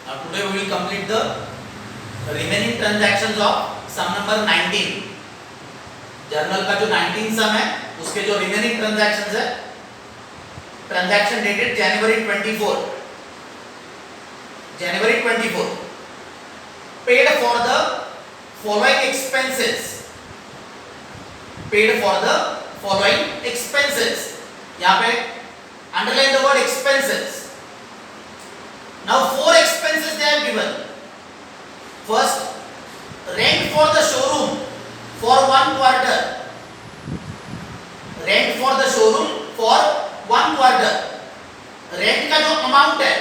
Now today we will complete the remaining transactions of sum number 19. Journal का जो 19 सम है उसके जो रिमेनिंग ट्रांजैक्शंस है, transaction dated January 24 paid for the following expenses. यहाँ पे underline the word expenses. Now 4 expenses they have given. First, rent for the showroom for 1 quarter. Rent for the showroom for 1 quarter. Rent का जो amount है,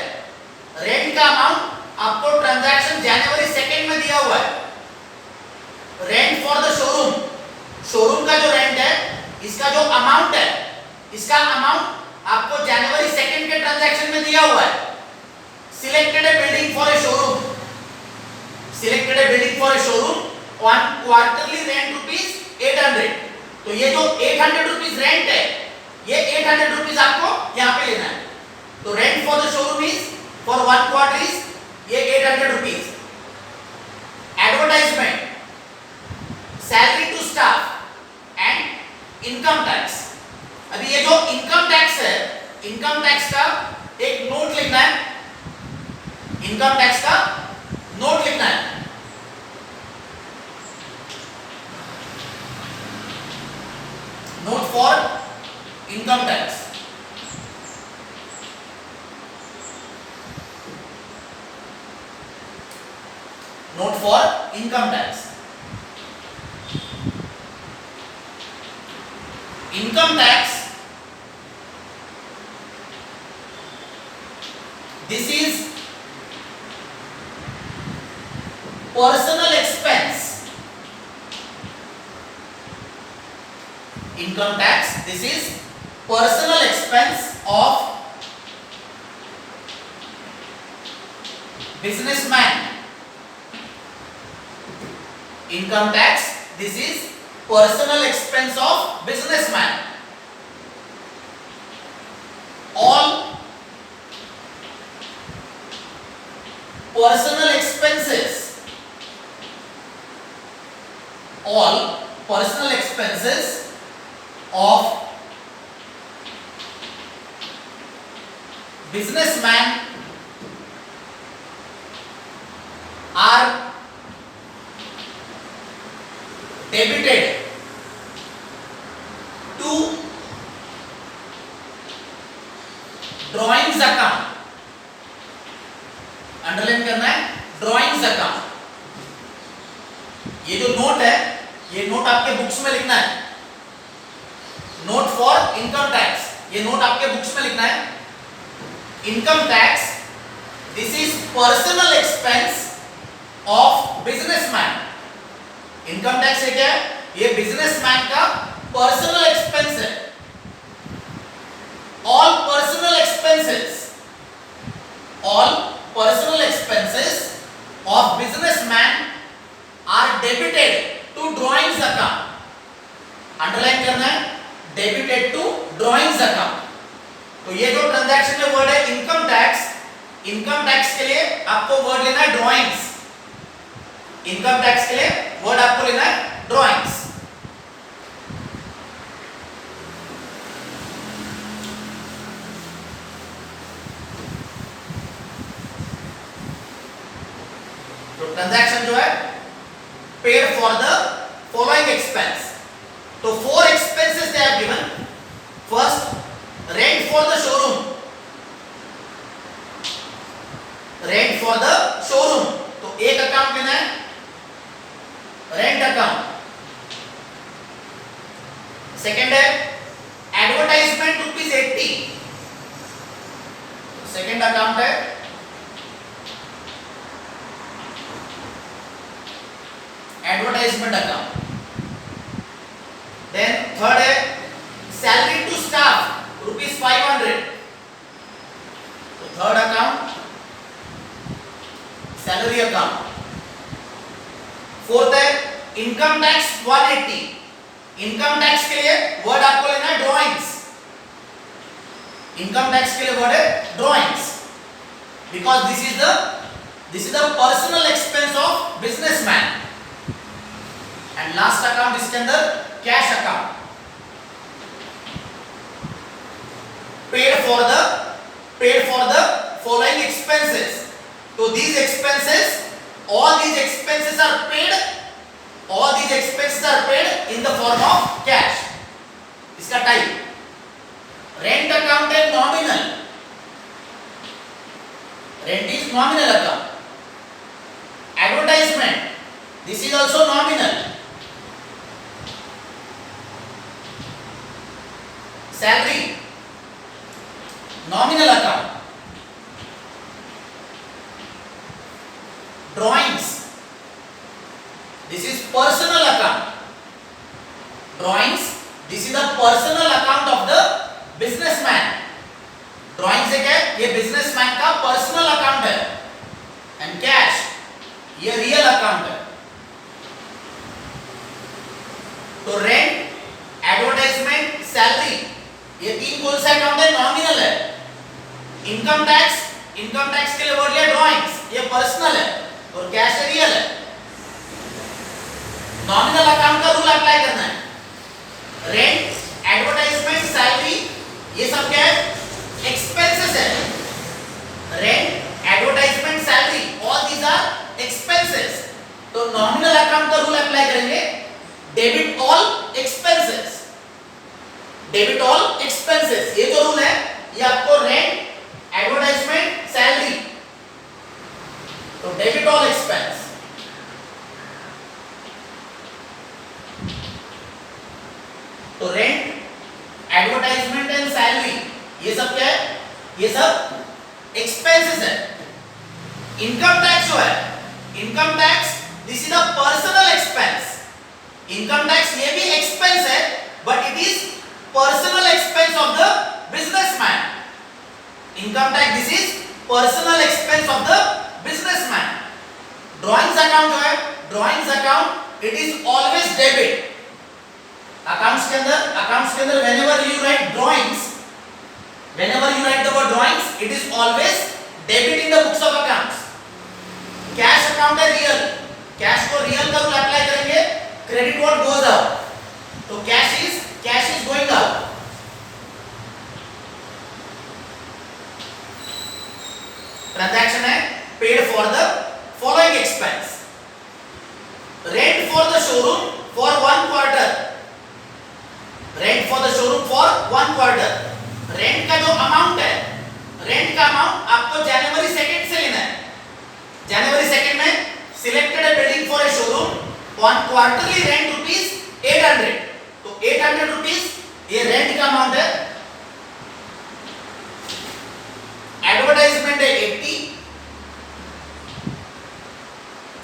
rent का amount आपको transaction जनवरी 2 में दिया हुआ है. Rent for the showroom, showroom का जो रेंट है, इसका जो अमाउंट है, इसका अमाउंट आपको जनवरी 2 के ट्रांजैक्शन में दिया हुआ है. Selected a building for a showroom. Selected a building for a showroom on quarterly rent rupees 800. तो ये जो 800 रुपीस रेंट है, ये 800 रुपीस आपको यहाँ पे लेना है. तो rent for the showroom is for 1 quarter is ये 800 rupees. Advertisement, salary to staff and income tax. अभी ये जो इनकम टैक्स है, इनकम टैक्स का एक नोट लिखना है. इनकम टैक्स का नोट लिखना है. Note for income tax. Note for income tax. Income tax, this is personal expense. Income tax, this is personal expense of businessman. Income tax, this is personal expense of businessman. All personal expenses, all personal expenses of businessman are debited to drawings account. Underline करना है, drawings account. ये जो note है, ये note आपके books में लिखना है. नोट फॉर इनकम टैक्स, ये नोट आपके बुक्स में लिखना है. Income tax, this is personal expense of businessman. Income tax है क्या है? ये बिजनेसमैन का पर्सनल एक्सपेंस है. All personal expenses, all personal expenses of businessman are debited to drawings account. Underline करना है, debited to drawings account. तो ये जो ट्रांजैक्शन में वर्ड है इनकम टैक्स, इनकम टैक्स के लिए आपको वर्ड लेना है ड्राइंग्स. इनकम टैक्स के लिए वर्ड आपको लेना है ड्राइंग्स. ट्रांजैक्शन जो है paid for the following expense. तो 4 expenses they have given. First, rent for the showroom. Rent for the showroom, तो एक अकाउंट लेना है, रेंट अकाउंट. सेकंड है एडवर्टाइजमेंट रुपीस 80. सेकंड अकाउंट है एडवर्टाइजमेंट अकाउंट. देन थर्ड है सैलरी टू स्टाफ रुपीस 500. तो third account salary account. Fourth है income tax 180. Income tax के लिए वर्ड आपको लेना है ड्राइंग्स. इनकम टैक्स के लिए वर्ड है drawings, because this is the This is the personal expense of businessman. And last account इसके अंदर cash account. Paid for the following expenses. So these expenses, all these expenses are paid. All these expenses are paid in the form of cash. इसका type. Rent account है nominal. Rent is nominal account. Advertisement, this is also nominal. Salary, nominal account. Drawings, this is personal account. Drawings, this is the personal account of the businessman. Drawings है क्या? ये businessman का personal account है. And cash, ये real account है. तो rent, advertisement, salary, ये तीन कौन सा अकाउंट है? नॉमिनल है. इनकम टैक्स के लिए वर्ड लिया ड्राइंग्स, ये पर्सनल है और कैश रियल है. नॉमिनल अकाउंट का रूल अप्लाई करना है. रेंट, एडवर्टाइजमेंट, सैलरी, ये सब क्या है? एक्सपेंसेस है. Rent, advertisement, salary, all these are expenses. तो नॉमिनल अकाउंट का रूल अप्लाई करेंगे. Debit all expenses. Debit all expenses, ये जो रूल है ये आपको रेंट, एडवर्टाइजमेंट, सैलरी. तो डेबिट ऑल एक्सपेंस. तो रेंट, एडवर्टाइजमेंट एंड सैलरी, ये सब क्या है? ये सब एक्सपेंसेस है. इनकम टैक्स जो है, income tax, this is a personal expense. Income tax ये भी एक्सपेंस है, but it is personal expense of the businessman. Income tax, this is personal expense of the businessman. Drawings account जो है, drawings account, it is always debit. Accounts के अंदर whenever you right drawings, whenever you right the word drawings, it is always debit in the books of accounts. Cash account है real. Cash को real का rule apply करेंगे. Credit what goes out. तो cash is going out. Transaction है paid for the following expense. Rent for the showroom for 1 quarter. Rent for the showroom for 1 quarter. Rent का जो amount है, rent का amount आपको जनवरी 2 से लेना है. जनवरी 2 में selected a building for a showroom on quarterly rent ₹800. तो 800 रुपीस ये रेंट का अमाउंट है. एडवर्टाइजमेंट है 80.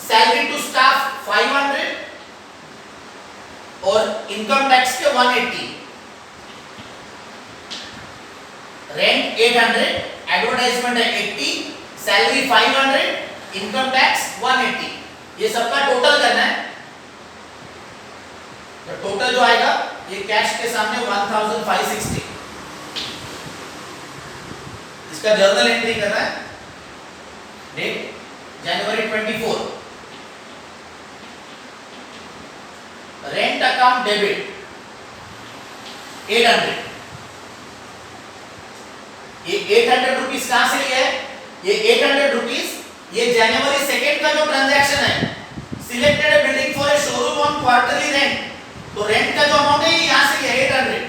सैलरी टू स्टाफ 500 और इनकम टैक्स के 180. रेंट 800, एडवर्टाइजमेंट है 80, सैलरी 500, इनकम टैक्स 180. ये सबका टोटल करना है. तो टोटल जो आएगा ये कैश के सामने 1560. इसका जर्नल एंट्री करना है. Date January 24. Rent account debit 800. ये 800 रुपीस कहां से लिया है? ये 800 रुपीस ये जनवरी 2 का जो ट्रांजैक्शन है, selected a building for a showroom on quarterly rent. तो रेंट का जो अमाउंट है ये यहां से लिया 800.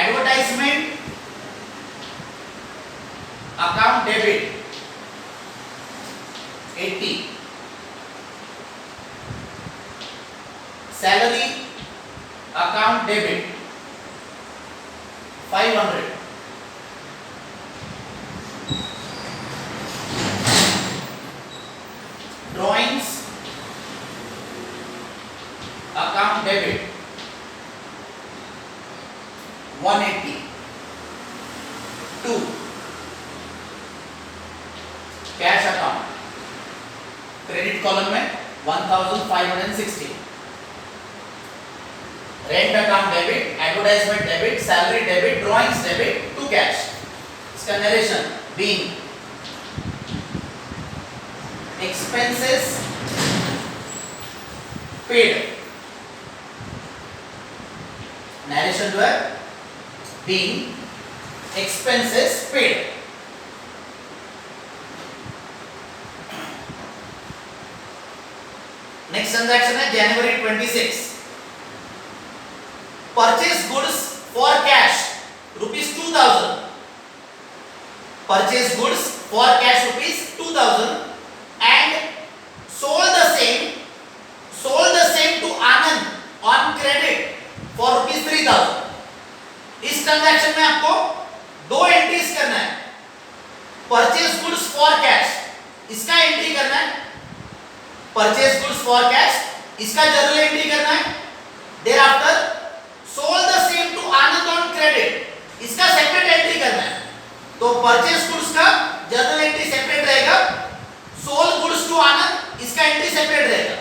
Advertisement account debit 80. Salary account debit 500. Drawings account debit 180. 2. Cash account credit column में 1560. Rent account debit, advertisement debit, salary debit, drawings debit, to cash. इसका narration being expenses paid, narration जो है being expenses paid. Next transaction है जनवरी 26, purchase goods for cash ₹2000, purchase goods for cash ₹2000 and sold the same to Anand on credit for ₹3000। इस transaction में आपको दो entries करना है, परचेज गुड्स फॉर कैश इसका एंट्री करना है, परचेज गुड्स फॉर कैश इसका जर्नल एंट्री करना है, thereafter sold the same to Anand on credit इसका सेपरेट एंट्री करना है। तो परचेज गुड्स का जर्नल एंट्री सेपरेट रहेगा, सोल्ड गुड्स टू आनंद इसका एंट्री सेपरेट रहेगा।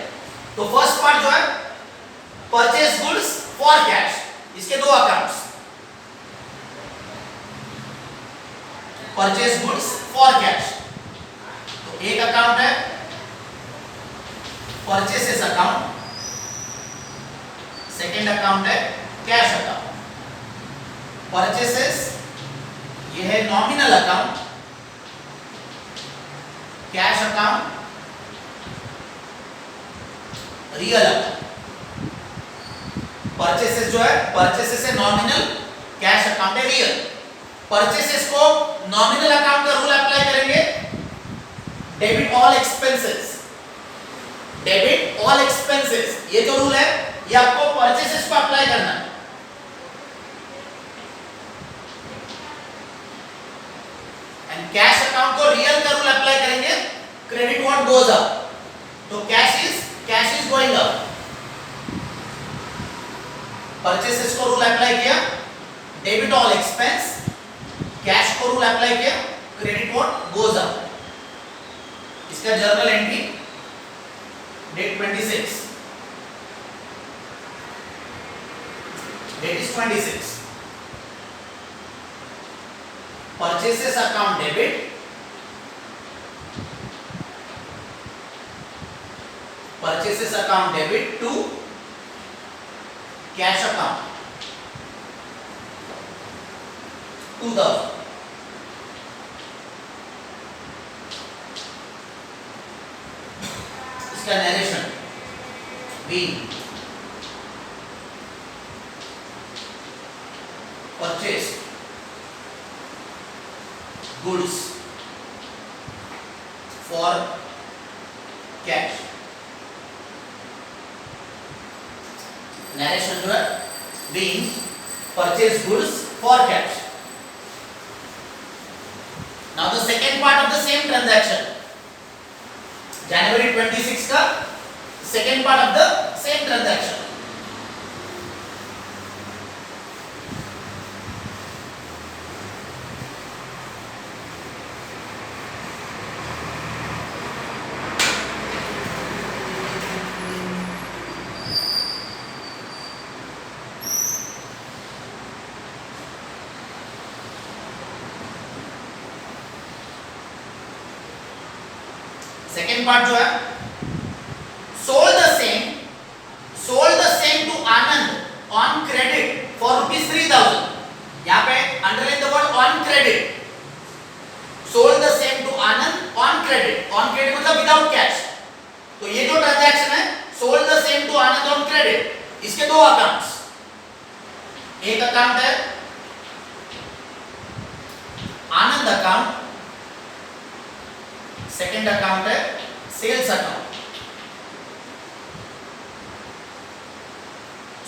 तो फर्स्ट पार्ट जो है परचेज गुड्स फॉर कैश, इसके दो accounts, purchase goods for cash. तो एक अकाउंट है परचेसेस अकाउंट, सेकंड अकाउंट है कैश अकाउंट। परचेसेस ये है nominal account, cash account real account. Purchases जो है परचेसेस है नॉमिनल, कैश अकाउंट है रियल। परचेसेस को नॉमिनल अकाउंट का रूल अप्लाई करेंगे, debit all expenses, debit all expenses ये जो रूल है ये आपको परचेसेस को अप्लाई करना है। एंड कैश अकाउंट को रियल का रूल अप्लाई करेंगे, क्रेडिट व्हाट गोज अप, तो cash is going up. Purchases को रूल अप्लाई किया, डेबिट ऑल एक्सपेंस, कैश को रूल अप्लाई किया, क्रेडिट व्हाट गोज अप। इसका journal entry date 26, date is 26। Purchases account debit, purchases account debit to cash account 2000। इसका narration being purchase goods for cash, narration जो है being purchase goods for cash. Now the second part of the same transaction, जनवरी 26 का second part of the same transaction. Second part जो है sold the same to Anand on credit फॉर ₹3000। यहां पे underline the word on credit, sold the same to Anand on credit, on credit मतलब without cash. तो ये जो ट्रांजैक्शन है sold the same to Anand on credit, इसके दो अकाउंट्स, एक अकाउंट है आनंद अकाउंट, सेकेंड अकाउंट है sales account.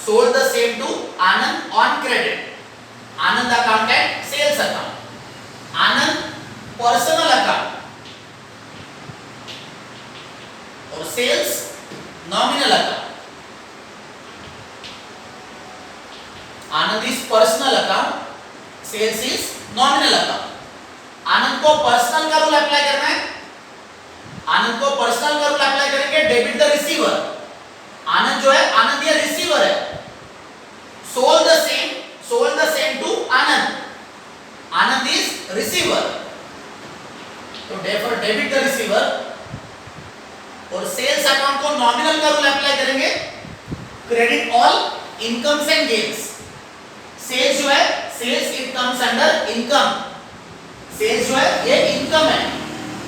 Sold the same to Anand on credit, Anand account है sales account, Anand personal account और sales nominal account. Anand is personal account, sales is nominal account. Anand को personal का rule apply करना है, आनंद को पर्सनल का रूल अप्लाई करेंगे, डेबिट द रिसीवर। आनंद जो है आनंद ये रिसीवर है, sold the same to Anand, Anand is receiver, तो फॉर डेबिट द रिसीवर। और सेल्स अकाउंट को नॉमिनल का रूल अप्लाई करेंगे, credit all incomes and gains. Sales जो है, sales it comes under income, sales जो है ये इनकम है,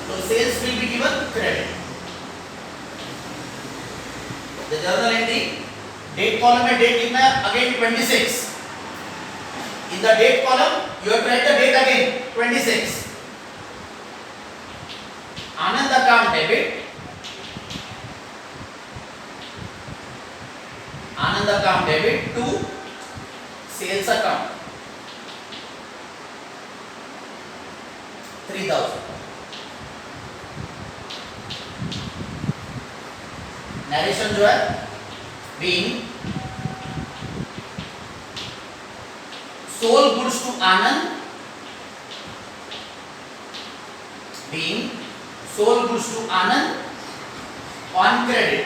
तो sales will be given credit. The journal entry, date column में डेट लिखना है again 26। In the date column you have to write the date again 26। Anand account debit, Anand account debit to sales account 3000। Narration जो है being sold goods to Anand, being sold goods to Anand on credit।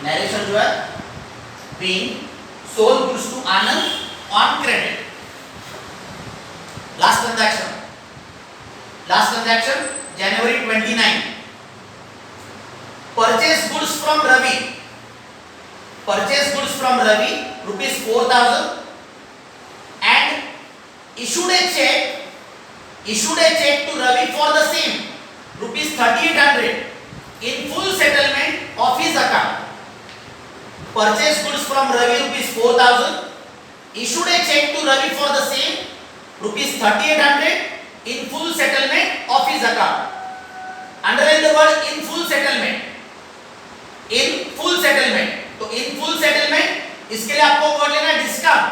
Narration जो है being sold goods to Anand on credit। Last transaction January 29, purchase goods from Ravi, purchase goods from Ravi rupees 4000 and issued a check to Ravi for the same rupees 3800 in full settlement of his account। Purchase goods from Ravi rupees 4000, issued a check to Ravi for the same rupees 3800 in full settlement of his account। Underline the word in full settlement, in full settlement। तो in full settlement इसके लिए आपको word लेना है discount,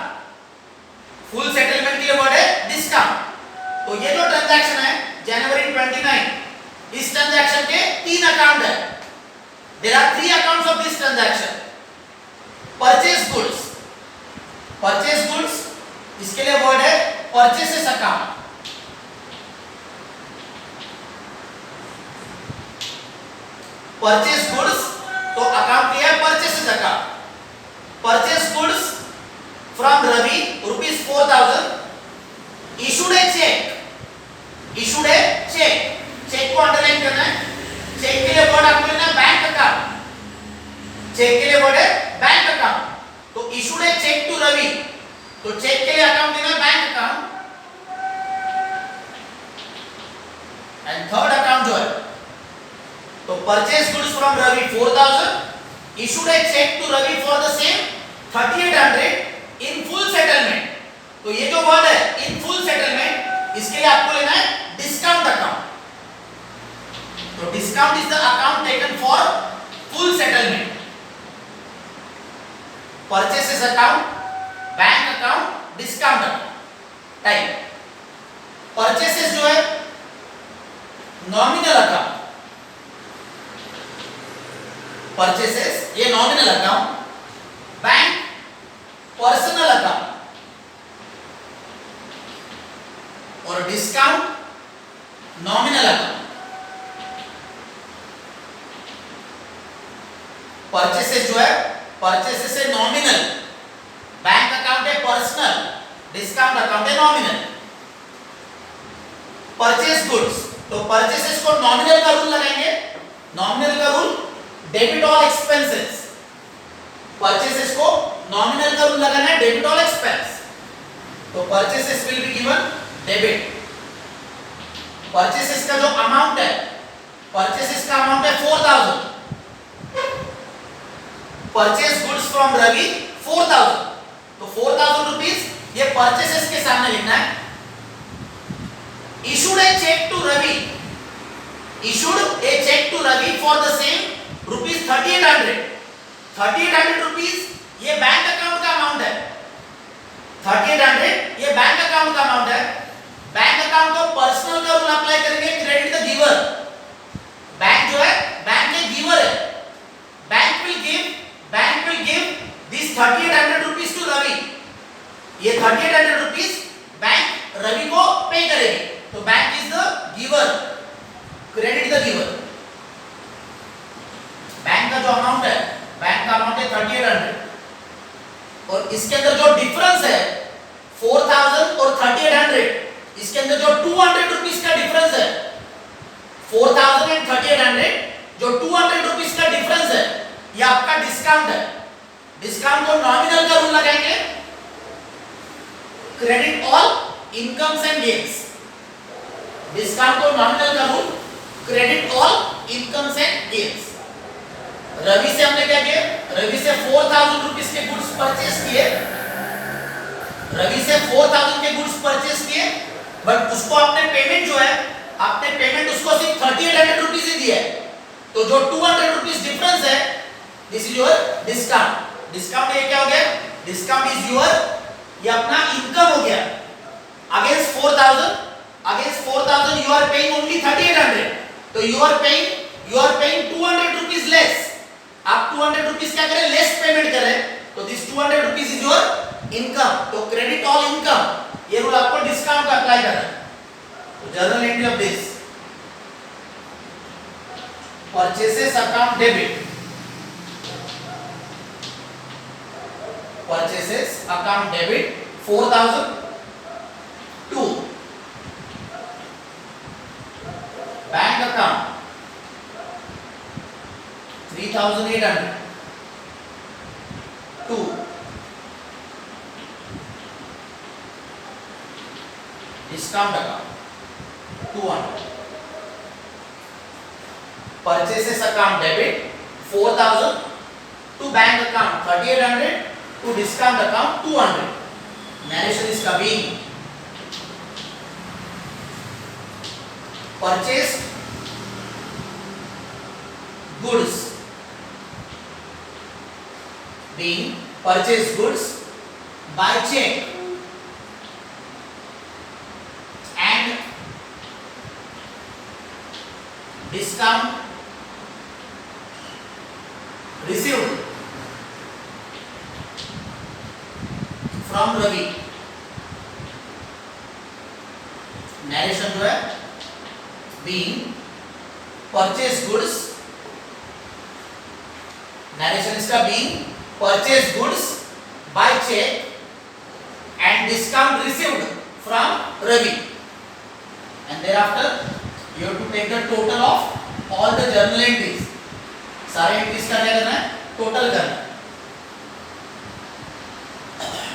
full settlement के लिए word है discount. तो ये जो ट्रांजैक्शन है January 29, इस ट्रांजैक्शन के 3 अकाउंट है। There are 3 accounts of this transaction। Purchase goods इसके लिए वर्ड है purchases account। परचेस गुड्स तो अकाउंट किया है purchases account. Purchase goods from Ravi rupees 4000, issued a cheque, cheque को अंडरलाइन करना है। चेक के लिए वर्ड आपको लेना है बैंक अकाउंट, चेक के लिए वर्ड है बैंक अकाउंट। तो issued a cheque to Ravi, तो चेक के लिए अकाउंट देना है bank account. And third account जो है तो purchase goods from Ravi 4000, issued a cheque to Ravi for the same 3800 in full settlement. तो ये जो वर्ड है इन फुल सेटलमेंट, इसके लिए आपको लेना है डिस्काउंट अकाउंट। तो discount is the account taken for full settlement. Purchases account, bank account, discount account. Type purchases जो है नॉमिनल अकाउंट, परचेसेस ये nominal account, bank personal account, और डिस्काउंट नॉमिनल अकाउंट। परचेसेस जो है परचेसेस है nominal, bank account है personal, discount account है nominal. Purchase goods तो परचेसेस को नॉमिनल का रूल लगाएंगे। नॉमिनल का rule debit all expenses, purchases को नॉमिनल का रूल लगाना है डेबिट ऑल एक्सपेंस। तो purchases will be given debit. Purchases का जो अमाउंट है, परचेसेस का अमाउंट है 4000। परचेस गुड्स फ्रॉम रवि 4000, तो 4000 रुपीस ये परचेसेस के सामने लिखना है। Issued a cheque to Ravi, issued a cheque to Ravi for the same rupees 3800। 3800 rupees ये बैंक अकाउंट का अमाउंट है। 3800 ये बैंक अकाउंट का अमाउंट है। बैंक अकाउंट को पर्सनल का रूल अप्लाई करेंगे, क्रेडिट द गिवर। बैंक जो है बैंक के गिवर है। Bank will give this 3800 rupees to Ravi. ये 3800 रुपीस बैंक रवि को पे करेगी। तो bank is the giver, credit the giver. Bank का जो अमाउंट है, बैंक का अमाउंट है 3800, और इसके अंदर जो डिफरेंस है 200 रुपीस का डिफरेंस है, 4000 एंड 3800, जो 200 रुपीस का डिफरेंस है, ये आपका डिस्काउंट है। डिस्काउंट को नॉमिनल का रूल लगाएंगे, credit all incomes and gains. Discount को नॉमिनल का rule, credit all incomes and gains. Ravi से हमने क्या किया, रवि से 4000 रुपीस के गुड्स परचेस किए, रवि से 4000 के गुड्स परचेस किए, बट उसको आपने पेमेंट जो है, आपने पेमेंट उसको सिर्फ 3800 रुपीस ही दिया है। तो जो 200 रुपीस डिफरेंस है, this is your discount. Discount ये क्या हो गया, डिस्काउंट इज योर, ये अपना इनकम हो गया। Against 4000 you are paying only 3800, तो you are paying 200 rupees less. आप 200 रुपीस क्या करें, लेस पेमेंट करें, तो this 200 rupees is your income. तो क्रेडिट ऑल इनकम, ये रूल आपको डिस्काउंट का अप्लाई करना है। तो journal entry of this purchases account debit, purchases account debit 4000 to bank account 3800 to discount account 200। Purchases account debit 4000 to bank account 3800 to discount account 200। Narration is coming. Purchase goods being purchased goods by check and discount received from Ravi। Narration जो है, being purchased goods, narration इसका being purchased goods by check and discount received from Ravi, and thereafter you have to take the total of all the journal entries। सारे entries का क्या करना है, total करना है।